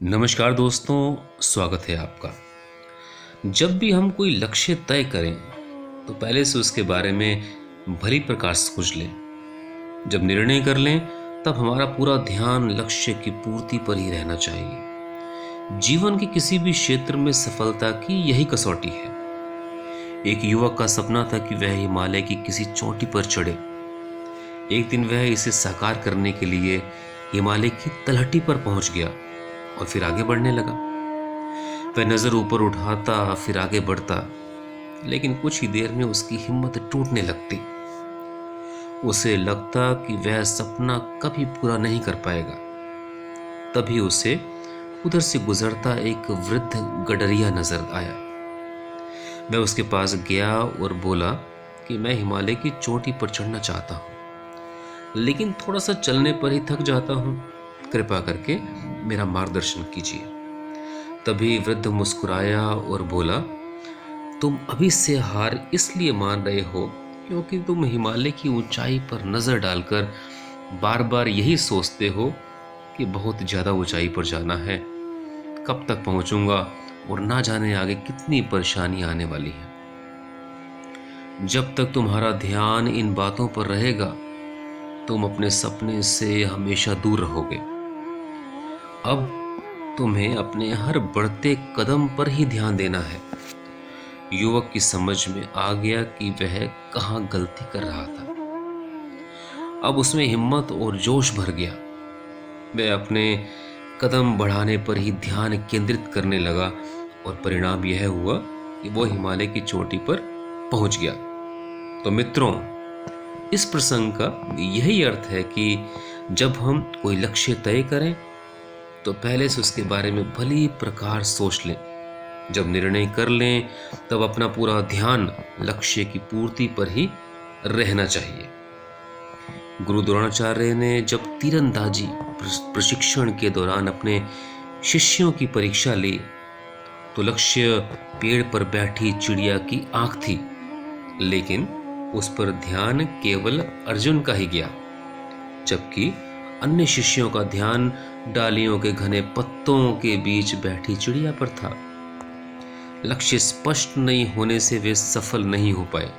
नमस्कार दोस्तों, स्वागत है आपका। जब भी हम कोई लक्ष्य तय करें तो पहले से उसके बारे में भली प्रकार सोच लें। जब निर्णय कर लें तब हमारा पूरा ध्यान लक्ष्य की पूर्ति पर ही रहना चाहिए। जीवन के किसी भी क्षेत्र में सफलता की यही कसौटी है। एक युवक का सपना था कि वह हिमालय की किसी चोटी पर चढ़े। एक दिन वह इसे साकार करने के लिए हिमालय की तलहटी पर पहुंच गया और फिर आगे बढ़ने लगा। वह नजर ऊपर उठाता, फिर आगे बढ़ता, लेकिन कुछ ही देर में उसकी हिम्मत टूटने लगती। उसे लगता कि वह सपना कभी पूरा नहीं कर पाएगा। तभी उसे उधर से गुजरता एक वृद्ध गडरिया नजर आया। वह उसके पास गया और बोला कि मैं हिमालय की चोटी पर चढ़ना चाहता हूं, लेकिन थोड़ा सा चलने पर ही थक जाता हूं। कृपा करके मेरा मार्गदर्शन कीजिए। तभी वृद्ध मुस्कुराया और बोला, तुम अभी से हार इसलिए मान रहे हो क्योंकि तुम हिमालय की ऊंचाई पर नजर डालकर बार बार यही सोचते हो कि बहुत ज्यादा ऊंचाई पर जाना है, कब तक पहुंचूंगा और ना जाने आगे कितनी परेशानी आने वाली है। जब तक तुम्हारा ध्यान इन बातों पर रहेगा तुम अपने सपने से हमेशा दूर रहोगे। अब तुम्हें अपने हर बढ़ते कदम पर ही ध्यान देना है। युवक की समझ में आ गया कि वह कहाँ गलती कर रहा था। अब उसमें हिम्मत और जोश भर गया। वह अपने कदम बढ़ाने पर ही ध्यान केंद्रित करने लगा और परिणाम यह हुआ कि वो हिमालय की चोटी पर पहुंच गया। तो मित्रों, इस प्रसंग का यही अर्थ है कि जब हम कोई लक्ष्य तय करें तो पहले से उसके बारे में भली प्रकार सोच लें। जब निर्णय कर लें तब अपना पूरा ध्यान लक्ष्य की पूर्ति पर ही रहना चाहिए। गुरु द्रोणाचार्य ने जब तीरंदाजी प्रशिक्षण के दौरान अपने शिष्यों की परीक्षा ली तो लक्ष्य पेड़ पर बैठी चिड़िया की आंख थी, लेकिन उस पर ध्यान केवल अर्जुन का ही गया, जबकि अन्य शिष्यों का ध्यान डालियों के घने पत्तों के बीच बैठी चिड़िया पर था। लक्ष्य स्पष्ट नहीं होने से वे सफल नहीं हो पाए,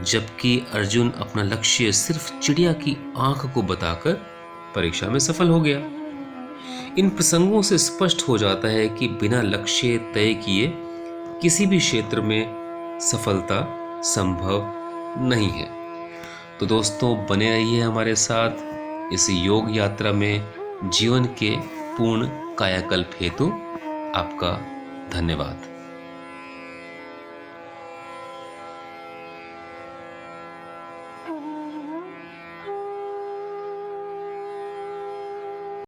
जबकि अर्जुन अपना लक्ष्य सिर्फ चिड़िया की आंख को बताकर परीक्षा में सफल हो गया। इन प्रसंगों से स्पष्ट हो जाता है कि बिना लक्ष्य तय किए किसी भी क्षेत्र में सफलता संभव नहीं है। तो दोस्तों, बने रहिए हमारे साथ इस योग यात्रा में। जीवन के पूर्ण कायाकल्प हेतु आपका धन्यवाद।